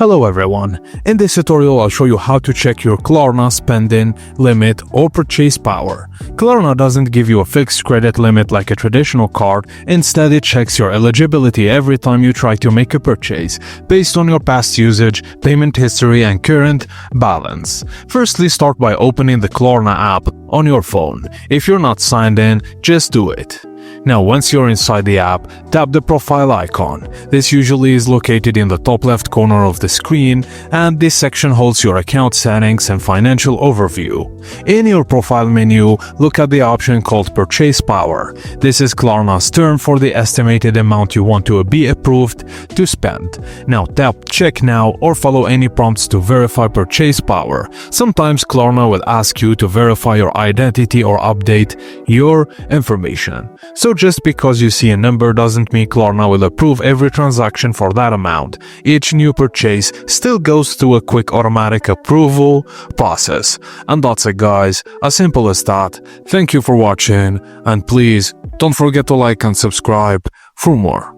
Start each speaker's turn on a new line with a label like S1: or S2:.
S1: Hello everyone, in this tutorial I'll show you how to check your Klarna spending limit or purchase power. Klarna doesn't give you a fixed credit limit like a traditional card, instead it checks your eligibility every time you try to make a purchase, based on your past usage, payment history and current balance. Firstly, start by opening the Klarna app on your phone. If you're not signed in, just do it. Now, once you're inside the app, tap the profile icon. This usually is located in the top left corner of the screen, and this section holds your account settings and financial overview. In your profile menu, look at the option called Purchase Power. This is Klarna's term for the estimated amount you want to be approved to spend. Now tap Check Now or follow any prompts to verify purchase power. Sometimes Klarna will ask you to verify your identity or update your information. So just because you see a number doesn't mean Klarna will approve every transaction for that amount. Each new purchase still goes through a quick automatic approval process. And that's it, guys. As simple as that. Thank you for watching, and please don't forget to like and subscribe for more.